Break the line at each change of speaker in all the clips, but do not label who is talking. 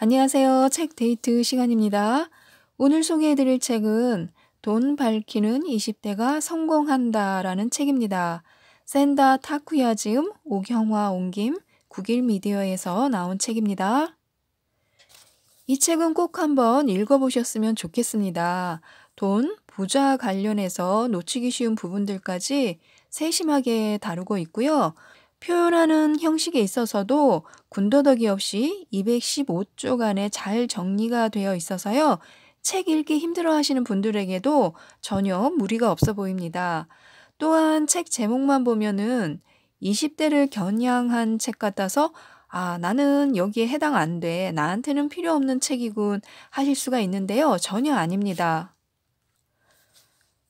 안녕하세요. 책 데이트 시간입니다. 오늘 소개해드릴 책은 돈 밝히는 20대가 성공한다라는 책입니다. 센다 타쿠야 지음, 오경화 옮김, 국일미디어에서 나온 책입니다. 이 책은 꼭 한번 읽어보셨으면 좋겠습니다. 돈, 부자 관련해서 놓치기 쉬운 부분들까지 세심하게 다루고 있고요. 표현하는 형식에 있어서도 군더더기 없이 215쪽 안에 잘 정리가 되어 있어서요. 책 읽기 힘들어 하시는 분들에게도 전혀 무리가 없어 보입니다. 또한 책 제목만 보면은 20대를 겨냥한 책 같아서 나는 여기에 해당 안 돼. 나한테는 필요 없는 책이군 하실 수가 있는데요. 전혀 아닙니다.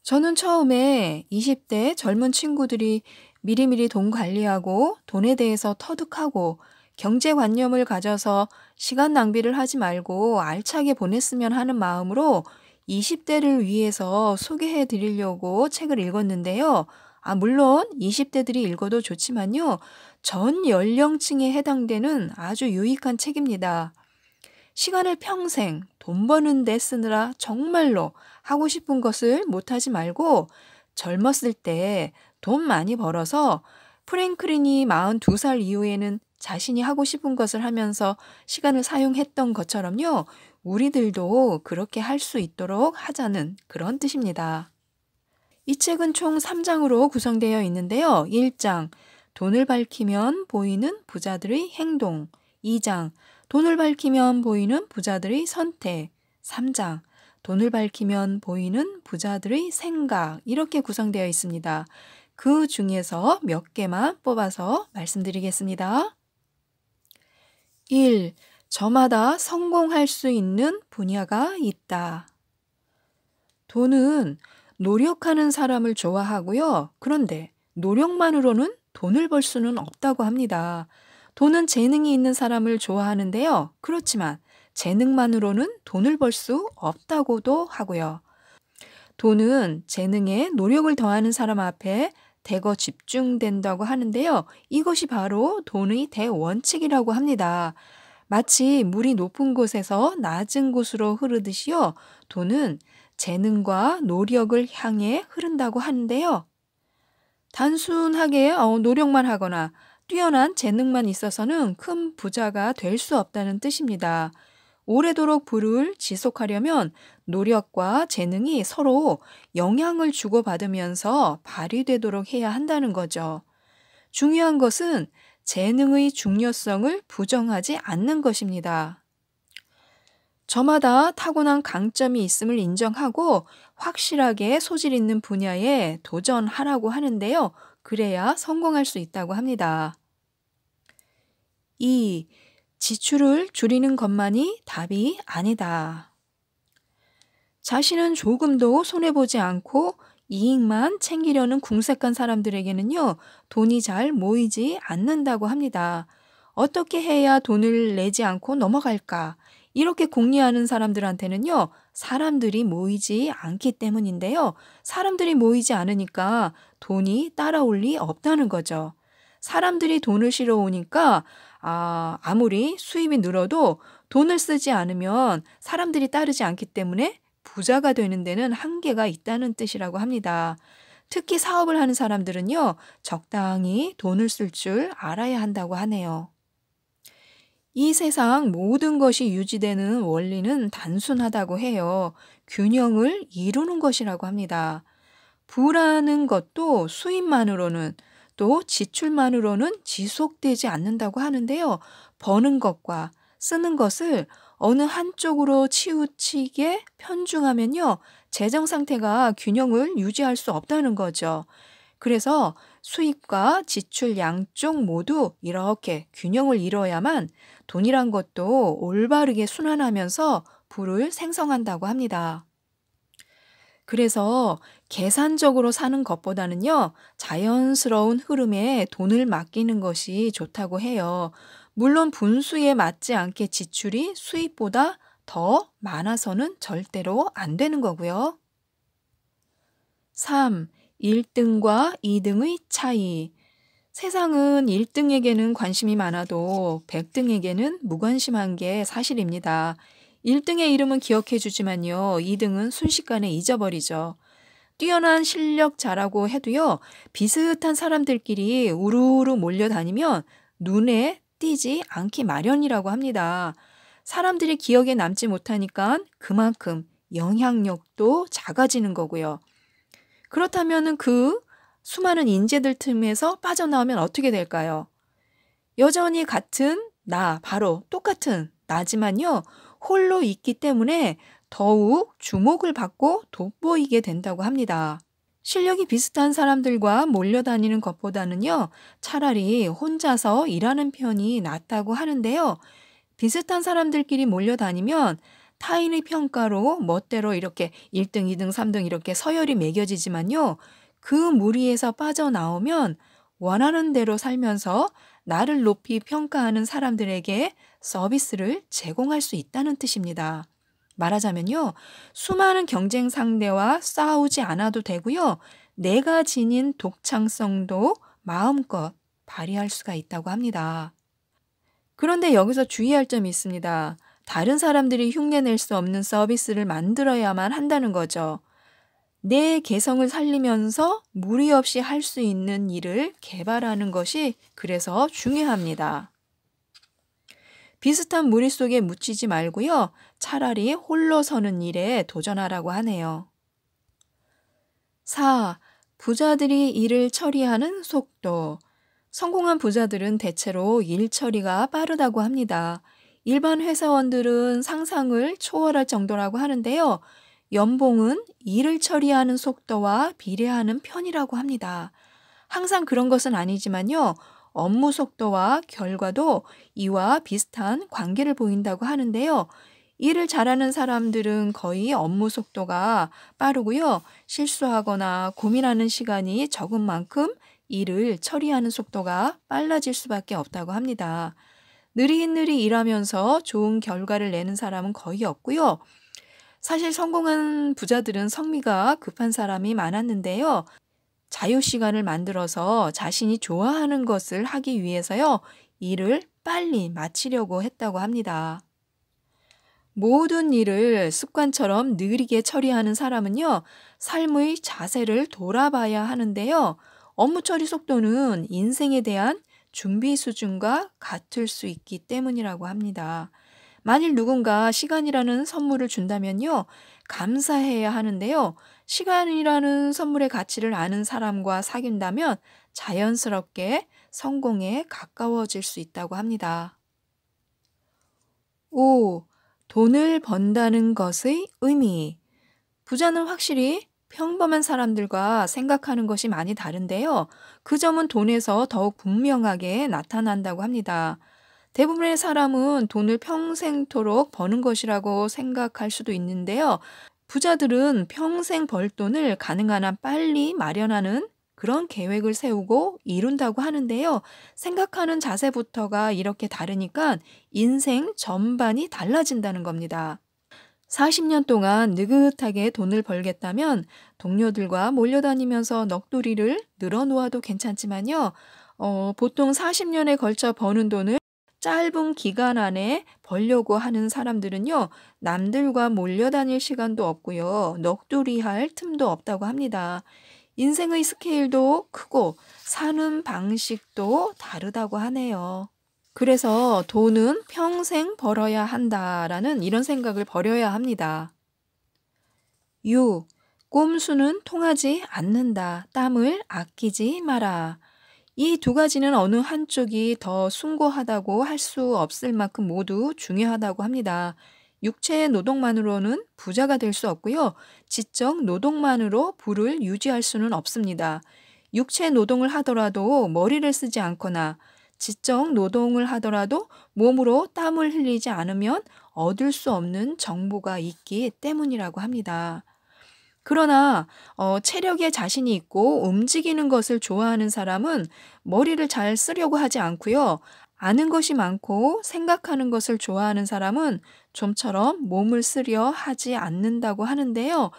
저는 처음에 20대 젊은 친구들이 미리미리 돈 관리하고 돈에 대해서 터득하고 경제관념을 가져서 시간 낭비를 하지 말고 알차게 보냈으면 하는 마음으로 20대를 위해서 소개해 드리려고 책을 읽었는데요. 물론 20대들이 읽어도 좋지만요. 전 연령층에 해당되는 아주 유익한 책입니다. 시간을 평생 돈 버는 데 쓰느라 정말로 하고 싶은 것을 못하지 말고 젊었을 때 돈 많이 벌어서 프랭클린이 42살 이후에는 자신이 하고 싶은 것을 하면서 시간을 사용했던 것처럼요. 우리들도 그렇게 할 수 있도록 하자는 그런 뜻입니다. 이 책은 총 3장으로 구성되어 있는데요. 1장, 돈을 밝히면 보이는 부자들의 행동. 2장, 돈을 밝히면 보이는 부자들의 선택. 3장, 돈을 밝히면 보이는 부자들의 생각. 이렇게 구성되어 있습니다. 그 중에서 몇 개만 뽑아서 말씀드리겠습니다. 1. 저마다 성공할 수 있는 분야가 있다. 돈은 노력하는 사람을 좋아하고요. 그런데 노력만으로는 돈을 벌 수는 없다고 합니다. 돈은 재능이 있는 사람을 좋아하는데요. 그렇지만 재능만으로는 돈을 벌 수 없다고도 하고요. 돈은 재능에 노력을 더하는 사람 앞에 대거 집중된다고 하는데요. 이것이 바로 돈의 대원칙이라고 합니다. 마치 물이 높은 곳에서 낮은 곳으로 흐르듯이요. 돈은 재능과 노력을 향해 흐른다고 하는데요. 단순하게 노력만 하거나 뛰어난 재능만 있어서는 큰 부자가 될 수 없다는 뜻입니다. 오래도록 부를 지속하려면 노력과 재능이 서로 영향을 주고받으면서 발휘되도록 해야 한다는 거죠. 중요한 것은 재능의 중요성을 부정하지 않는 것입니다. 저마다 타고난 강점이 있음을 인정하고 확실하게 소질 있는 분야에 도전하라고 하는데요. 그래야 성공할 수 있다고 합니다. 2. 지출을 줄이는 것만이 답이 아니다. 자신은 조금도 손해보지 않고 이익만 챙기려는 궁색한 사람들에게는요, 돈이 잘 모이지 않는다고 합니다. 어떻게 해야 돈을 내지 않고 넘어갈까? 이렇게 궁리하는 사람들한테는요, 사람들이 모이지 않기 때문인데요. 사람들이 모이지 않으니까 돈이 따라올 리 없다는 거죠. 사람들이 돈을 실어 오니까 아무리 수입이 늘어도 돈을 쓰지 않으면 사람들이 따르지 않기 때문에 부자가 되는 데는 한계가 있다는 뜻이라고 합니다. 특히 사업을 하는 사람들은요, 적당히 돈을 쓸 줄 알아야 한다고 하네요. 이 세상 모든 것이 유지되는 원리는 단순하다고 해요. 균형을 이루는 것이라고 합니다. 부라는 것도 수입만으로는 또 지출만으로는 지속되지 않는다고 하는데요. 버는 것과 쓰는 것을 어느 한쪽으로 치우치게 편중하면요. 재정 상태가 균형을 유지할 수 없다는 거죠. 그래서 수입과 지출 양쪽 모두 이렇게 균형을 이뤄야만 돈이란 것도 올바르게 순환하면서 부를 생성한다고 합니다. 그래서 계산적으로 사는 것보다는요, 자연스러운 흐름에 돈을 맡기는 것이 좋다고 해요. 물론 분수에 맞지 않게 지출이 수입보다 더 많아서는 절대로 안 되는 거고요. 3. 1등과 2등의 차이. 세상은 1등에게는 관심이 많아도 100등에게는 무관심한 게 사실입니다. 1등의 이름은 기억해 주지만요, 2등은 순식간에 잊어버리죠. 뛰어난 실력자라고 해도요, 비슷한 사람들끼리 우르르 몰려다니면 눈에 띄지 않기 마련이라고 합니다. 사람들이 기억에 남지 못하니까 그만큼 영향력도 작아지는 거고요. 그렇다면 그 수많은 인재들 틈에서 빠져나오면 어떻게 될까요? 여전히 같은 나, 바로 똑같은 나지만요, 홀로 있기 때문에 더욱 주목을 받고 돋보이게 된다고 합니다. 실력이 비슷한 사람들과 몰려다니는 것보다는요, 차라리 혼자서 일하는 편이 낫다고 하는데요. 비슷한 사람들끼리 몰려다니면 타인의 평가로 멋대로 이렇게 1등, 2등, 3등 이렇게 서열이 매겨지지만요. 그 무리에서 빠져나오면 원하는 대로 살면서 나를 높이 평가하는 사람들에게 서비스를 제공할 수 있다는 뜻입니다. 말하자면요, 수많은 경쟁 상대와 싸우지 않아도 되고요, 내가 지닌 독창성도 마음껏 발휘할 수가 있다고 합니다. 그런데 여기서 주의할 점이 있습니다. 다른 사람들이 흉내낼 수 없는 서비스를 만들어야만 한다는 거죠. 내 개성을 살리면서 무리 없이 할 수 있는 일을 개발하는 것이 그래서 중요합니다. 비슷한 무리 속에 묻히지 말고요, 차라리 홀로 서는 일에 도전하라고 하네요. 4. 부자들이 일을 처리하는 속도. 성공한 부자들은 대체로 일 처리가 빠르다고 합니다. 일반 회사원들은 상상을 초월할 정도라고 하는데요. 연봉은 일을 처리하는 속도와 비례하는 편이라고 합니다. 항상 그런 것은 아니지만요, 업무 속도와 결과도 이와 비슷한 관계를 보인다고 하는데요. 일을 잘하는 사람들은 거의 업무 속도가 빠르고요, 실수하거나 고민하는 시간이 적은 만큼 일을 처리하는 속도가 빨라질 수밖에 없다고 합니다. 느릿느릿 일하면서 좋은 결과를 내는 사람은 거의 없고요. 사실 성공한 부자들은 성미가 급한 사람이 많았는데요. 자유시간을 만들어서 자신이 좋아하는 것을 하기 위해서요, 일을 빨리 마치려고 했다고 합니다. 모든 일을 습관처럼 느리게 처리하는 사람은요, 삶의 자세를 돌아봐야 하는데요. 업무 처리 속도는 인생에 대한 준비 수준과 같을 수 있기 때문이라고 합니다. 만일 누군가 시간이라는 선물을 준다면요, 감사해야 하는데요. 시간이라는 선물의 가치를 아는 사람과 사귄다면 자연스럽게 성공에 가까워질 수 있다고 합니다. 5. 돈을 번다는 것의 의미. 부자는 확실히 평범한 사람들과 생각하는 것이 많이 다른데요. 그 점은 돈에서 더욱 분명하게 나타난다고 합니다. 대부분의 사람은 돈을 평생토록 버는 것이라고 생각할 수도 있는데요. 부자들은 평생 벌 돈을 가능한 한 빨리 마련하는 그런 계획을 세우고 이룬다고 하는데요. 생각하는 자세부터가 이렇게 다르니까 인생 전반이 달라진다는 겁니다. 40년 동안 느긋하게 돈을 벌겠다면 동료들과 몰려다니면서 넋두리를 늘어놓아도 괜찮지만요. 보통 40년에 걸쳐 버는 돈을 짧은 기간 안에 벌려고 하는 사람들은요, 남들과 몰려다닐 시간도 없고요, 넋두리할 틈도 없다고 합니다. 인생의 스케일도 크고 사는 방식도 다르다고 하네요. 그래서 돈은 평생 벌어야 한다라는 이런 생각을 버려야 합니다. 6. 꼼수는 통하지 않는다. 땀을 아끼지 마라. 이 두 가지는 어느 한쪽이 더 숭고하다고 할 수 없을 만큼 모두 중요하다고 합니다. 육체의 노동만으로는 부자가 될 수 없고요. 지적 노동만으로 부를 유지할 수는 없습니다. 육체 노동을 하더라도 머리를 쓰지 않거나 지적 노동을 하더라도 몸으로 땀을 흘리지 않으면 얻을 수 없는 정보가 있기 때문이라고 합니다. 그러나 체력에 자신이 있고 움직이는 것을 좋아하는 사람은 머리를 잘 쓰려고 하지 않고요. 아는 것이 많고 생각하는 것을 좋아하는 사람은 좀처럼 몸을 쓰려 하지 않는다고 하는데요.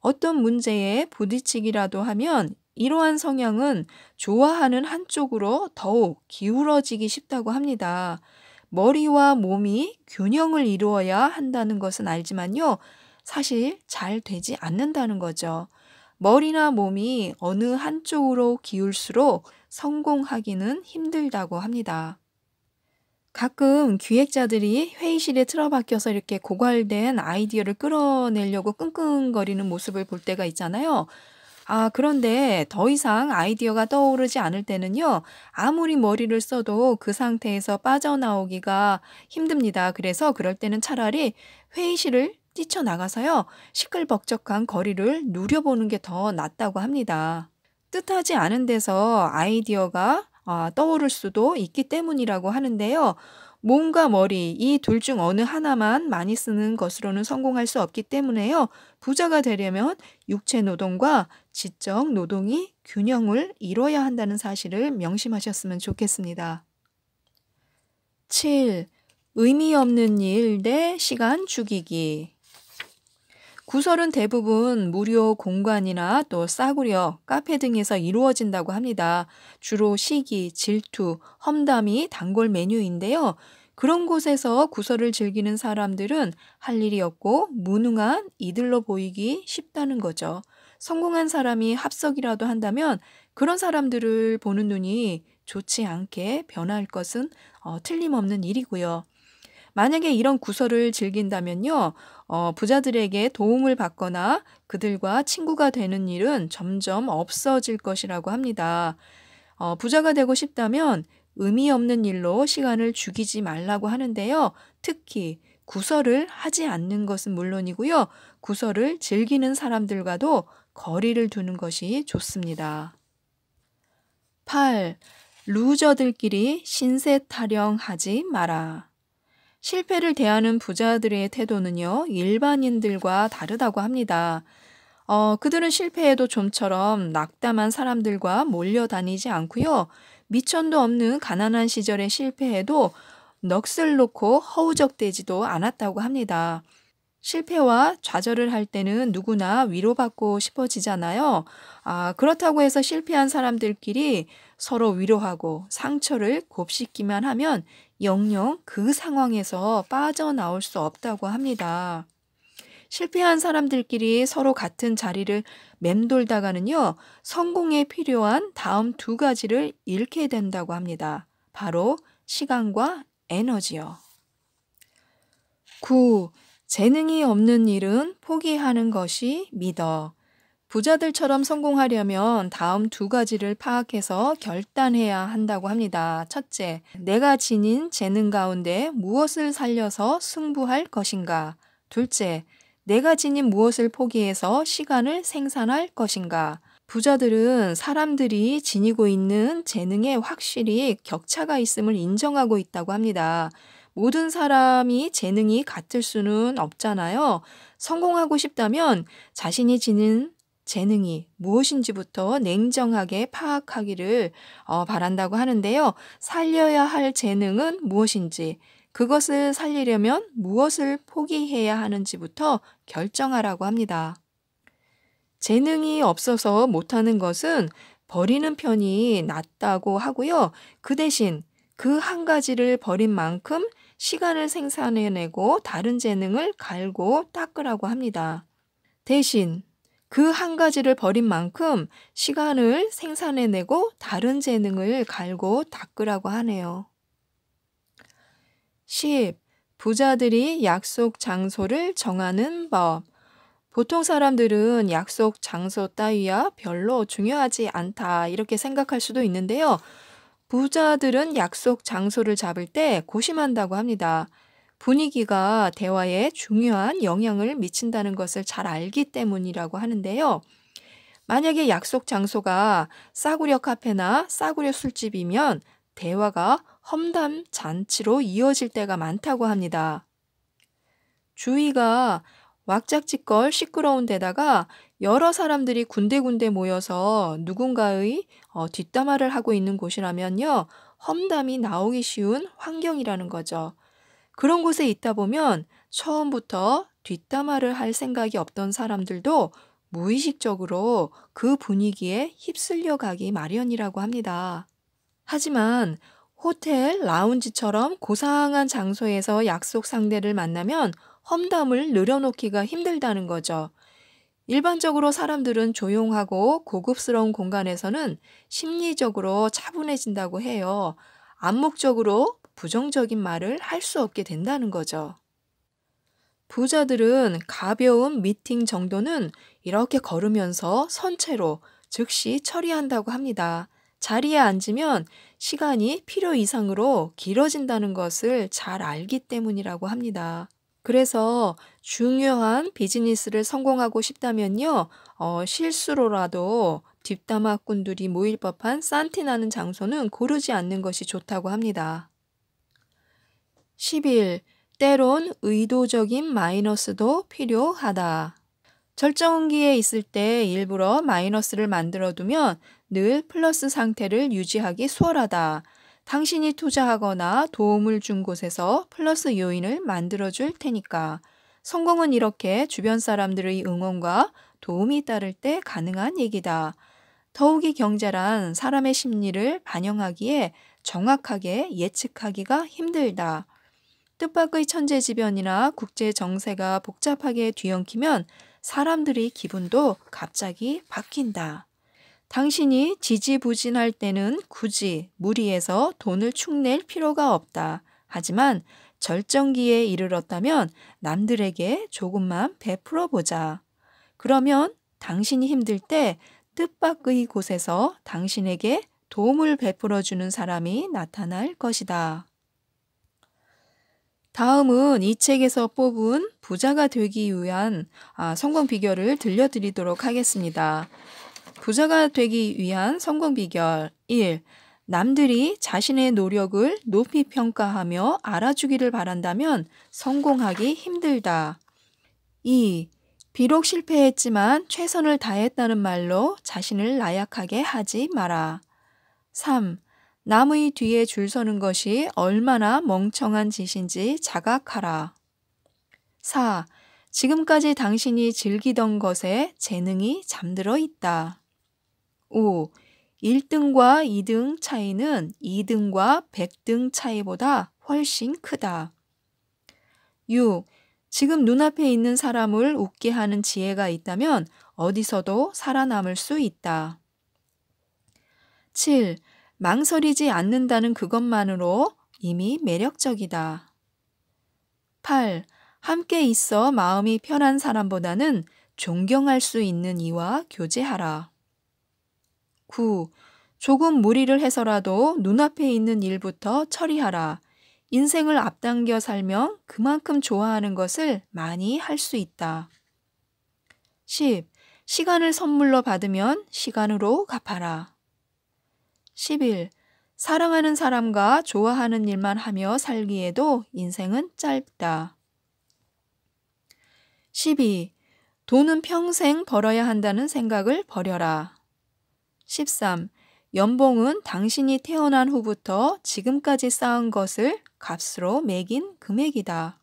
어떤 문제에 부딪히기라도 하면 이러한 성향은 좋아하는 한쪽으로 더욱 기울어지기 쉽다고 합니다. 머리와 몸이 균형을 이루어야 한다는 것은 알지만요. 사실 잘 되지 않는다는 거죠. 머리나 몸이 어느 한쪽으로 기울수록 성공하기는 힘들다고 합니다. 가끔 기획자들이 회의실에 틀어박혀서 이렇게 고갈된 아이디어를 끌어내려고 끙끙거리는 모습을 볼 때가 있잖아요. 그런데 더 이상 아이디어가 떠오르지 않을 때는요, 아무리 머리를 써도 그 상태에서 빠져나오기가 힘듭니다. 그래서 그럴 때는 차라리 회의실을 뛰쳐나가서요, 시끌벅적한 거리를 누려보는 게 더 낫다고 합니다. 뜻하지 않은 데서 아이디어가 떠오를 수도 있기 때문이라고 하는데요. 몸과 머리, 이 둘 중 어느 하나만 많이 쓰는 것으로는 성공할 수 없기 때문에요. 부자가 되려면 육체 노동과 지적 노동이 균형을 이뤄야 한다는 사실을 명심하셨으면 좋겠습니다. 7. 의미 없는 일 대 시간 죽이기. 구설은 대부분 무료 공간이나 또 싸구려, 카페 등에서 이루어진다고 합니다. 주로 시기, 질투, 험담이 단골 메뉴인데요. 그런 곳에서 구설을 즐기는 사람들은 할 일이 없고 무능한 이들로 보이기 쉽다는 거죠. 성공한 사람이 합석이라도 한다면 그런 사람들을 보는 눈이 좋지 않게 변할 것은 틀림없는 일이고요. 만약에 이런 구설을 즐긴다면요, 부자들에게 도움을 받거나 그들과 친구가 되는 일은 점점 없어질 것이라고 합니다. 부자가 되고 싶다면 의미 없는 일로 시간을 죽이지 말라고 하는데요. 특히 구설을 하지 않는 것은 물론이고요. 구설을 즐기는 사람들과도 거리를 두는 것이 좋습니다. 8. 루저들끼리 신세 타령하지 마라. 실패를 대하는 부자들의 태도는요, 일반인들과 다르다고 합니다. 그들은 실패해도 좀처럼 낙담한 사람들과 몰려다니지 않고요. 미천도 없는 가난한 시절에 실패해도 넋을 놓고 허우적대지도 않았다고 합니다. 실패와 좌절을 할 때는 누구나 위로받고 싶어지잖아요. 그렇다고 해서 실패한 사람들끼리 서로 위로하고 상처를 곱씹기만 하면 영영 그 상황에서 빠져나올 수 없다고 합니다. 실패한 사람들끼리 서로 같은 자리를 맴돌다가는요, 성공에 필요한 다음 두 가지를 잃게 된다고 합니다. 바로 시간과 에너지요. 9. 재능이 없는 일은 포기하는 것이 믿어. 부자들처럼 성공하려면 다음 두 가지를 파악해서 결단해야 한다고 합니다. 첫째, 내가 지닌 재능 가운데 무엇을 살려서 승부할 것인가? 둘째, 내가 지닌 무엇을 포기해서 시간을 생산할 것인가? 부자들은 사람들이 지니고 있는 재능에 확실히 격차가 있음을 인정하고 있다고 합니다. 모든 사람이 재능이 같을 수는 없잖아요. 성공하고 싶다면 자신이 지닌 재능이 무엇인지부터 냉정하게 파악하기를 바란다고 하는데요. 살려야 할 재능은 무엇인지, 그것을 살리려면 무엇을 포기해야 하는지부터 결정하라고 합니다. 재능이 없어서 못하는 것은 버리는 편이 낫다고 하고요. 그 대신 그 한 가지를 버린 만큼 시간을 생산해내고 다른 재능을 갈고 닦으라고 합니다. 대신 그 한 가지를 버린 만큼 시간을 생산해내고 다른 재능을 갈고 닦으라고 하네요. 10. 부자들이 약속 장소를 정하는 법. 보통 사람들은 약속 장소 따위야 별로 중요하지 않다 이렇게 생각할 수도 있는데요. 부자들은 약속 장소를 잡을 때 고심한다고 합니다. 분위기가 대화에 중요한 영향을 미친다는 것을 잘 알기 때문이라고 하는데요. 만약에 약속 장소가 싸구려 카페나 싸구려 술집이면 대화가 험담 잔치로 이어질 때가 많다고 합니다. 주위가 왁작지껄 시끄러운 데다가 여러 사람들이 군데군데 모여서 누군가의 뒷담화를 하고 있는 곳이라면요, 험담이 나오기 쉬운 환경이라는 거죠. 그런 곳에 있다 보면 처음부터 뒷담화를 할 생각이 없던 사람들도 무의식적으로 그 분위기에 휩쓸려 가기 마련이라고 합니다. 하지만 호텔, 라운지처럼 고상한 장소에서 약속 상대를 만나면 험담을 늘어놓기가 힘들다는 거죠. 일반적으로 사람들은 조용하고 고급스러운 공간에서는 심리적으로 차분해진다고 해요. 암묵적으로 부정적인 말을 할 수 없게 된다는 거죠. 부자들은 가벼운 미팅 정도는 이렇게 걸으면서 선체로 즉시 처리한다고 합니다. 자리에 앉으면 시간이 필요 이상으로 길어진다는 것을 잘 알기 때문이라고 합니다. 그래서 중요한 비즈니스를 성공하고 싶다면요, 실수로라도 뒷담화꾼들이 모일 법한 산티나는 장소는 고르지 않는 것이 좋다고 합니다. 11. 때론 의도적인 마이너스도 필요하다. 절정기에 있을 때 일부러 마이너스를 만들어두면 늘 플러스 상태를 유지하기 수월하다. 당신이 투자하거나 도움을 준 곳에서 플러스 요인을 만들어줄 테니까. 성공은 이렇게 주변 사람들의 응원과 도움이 따를 때 가능한 얘기다. 더욱이 경제란 사람의 심리를 반영하기에 정확하게 예측하기가 힘들다. 뜻밖의 천재지변이나 국제 정세가 복잡하게 뒤엉키면 사람들의 기분도 갑자기 바뀐다. 당신이 지지부진할 때는 굳이 무리해서 돈을 축낼 필요가 없다. 하지만 절정기에 이르렀다면 남들에게 조금만 베풀어 보자. 그러면 당신이 힘들 때 뜻밖의 곳에서 당신에게 도움을 베풀어 주는 사람이 나타날 것이다. 다음은 이 책에서 뽑은 부자가 되기 위한 성공 비결을 들려드리도록 하겠습니다. 부자가 되기 위한 성공 비결 1. 남들이 자신의 노력을 높이 평가하며 알아주기를 바란다면 성공하기 힘들다. 2. 비록 실패했지만 최선을 다했다는 말로 자신을 나약하게 하지 마라. 3. 남의 뒤에 줄 서는 것이 얼마나 멍청한 짓인지 자각하라. 4. 지금까지 당신이 즐기던 것에 재능이 잠들어 있다. 5. 1등과 2등 차이는 2등과 100등 차이보다 훨씬 크다. 6. 지금 눈앞에 있는 사람을 웃게 하는 지혜가 있다면 어디서도 살아남을 수 있다. 7. 망설이지 않는다는 그것만으로 이미 매력적이다. 8. 함께 있어 마음이 편한 사람보다는 존경할 수 있는 이와 교제하라. 9. 조금 무리를 해서라도 눈앞에 있는 일부터 처리하라. 인생을 앞당겨 살면 그만큼 좋아하는 것을 많이 할 수 있다. 10. 시간을 선물로 받으면 시간으로 갚아라. 11. 사랑하는 사람과 좋아하는 일만 하며 살기에도 인생은 짧다. 12. 돈은 평생 벌어야 한다는 생각을 버려라. 13. 연봉은 당신이 태어난 후부터 지금까지 쌓은 것을 값으로 매긴 금액이다.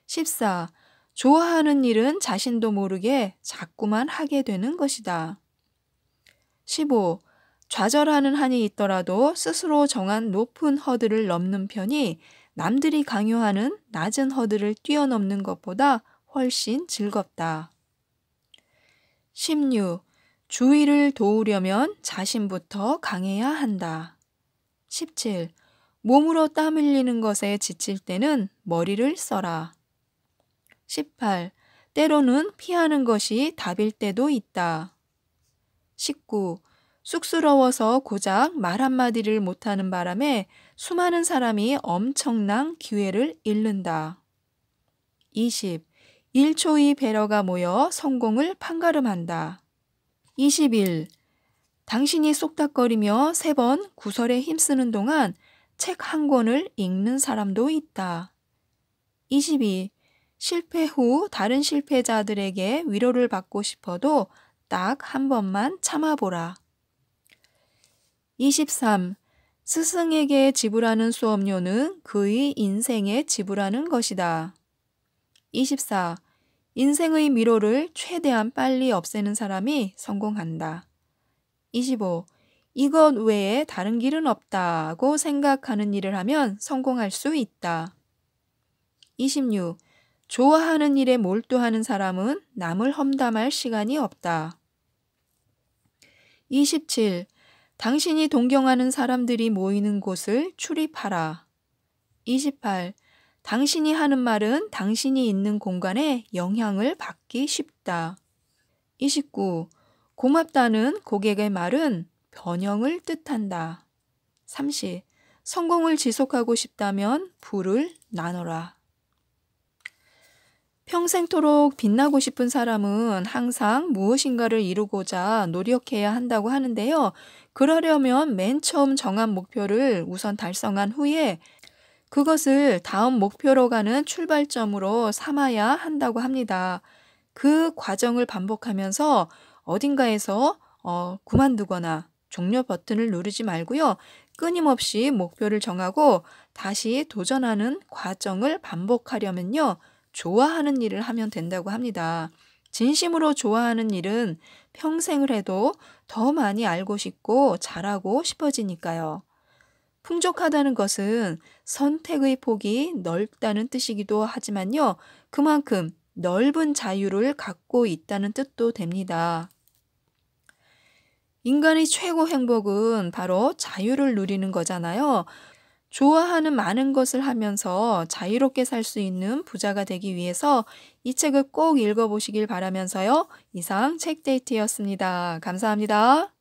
14. 좋아하는 일은 자신도 모르게 자꾸만 하게 되는 것이다. 15. 좌절하는 한이 있더라도 스스로 정한 높은 허들을 넘는 편이 남들이 강요하는 낮은 허들을 뛰어넘는 것보다 훨씬 즐겁다. 16. 주위를 도우려면 자신부터 강해야 한다. 17. 몸으로 땀 흘리는 것에 지칠 때는 머리를 써라. 18. 때로는 피하는 것이 답일 때도 있다. 19. 쑥스러워서 고작 말 한마디를 못하는 바람에 수많은 사람이 엄청난 기회를 잃는다. 20. 1초의 배려가 모여 성공을 판가름한다. 21. 당신이 쏙닥거리며 3번 구설에 힘쓰는 동안 책 한 권을 읽는 사람도 있다. 22. 실패 후 다른 실패자들에게 위로를 받고 싶어도 딱 한 번만 참아보라. 23. 스승에게 지불하는 수업료는 그의 인생에 지불하는 것이다. 24. 인생의 미로를 최대한 빨리 없애는 사람이 성공한다. 25. 이것 외에 다른 길은 없다고 생각하는 일을 하면 성공할 수 있다. 26. 좋아하는 일에 몰두하는 사람은 남을 험담할 시간이 없다. 27. 당신이 동경하는 사람들이 모이는 곳을 출입하라. 28. 당신이 하는 말은 당신이 있는 공간에 영향을 받기 쉽다. 29. 고맙다는 고객의 말은 변형을 뜻한다. 30. 성공을 지속하고 싶다면 부를 나눠라. 평생토록 빛나고 싶은 사람은 항상 무엇인가를 이루고자 노력해야 한다고 하는데요. 그러려면 맨 처음 정한 목표를 우선 달성한 후에 그것을 다음 목표로 가는 출발점으로 삼아야 한다고 합니다. 그 과정을 반복하면서 어딘가에서 그만두거나 종료 버튼을 누르지 말고요. 끊임없이 목표를 정하고 다시 도전하는 과정을 반복하려면요. 좋아하는 일을 하면 된다고 합니다. 진심으로 좋아하는 일은 평생을 해도 더 많이 알고 싶고 잘하고 싶어지니까요. 풍족하다는 것은 선택의 폭이 넓다는 뜻이기도 하지만요. 그만큼 넓은 자유를 갖고 있다는 뜻도 됩니다. 인간의 최고 행복은 바로 자유를 누리는 거잖아요. 좋아하는 많은 것을 하면서 자유롭게 살 수 있는 부자가 되기 위해서 이 책을 꼭 읽어보시길 바라면서요. 이상 책데이트였습니다. 감사합니다.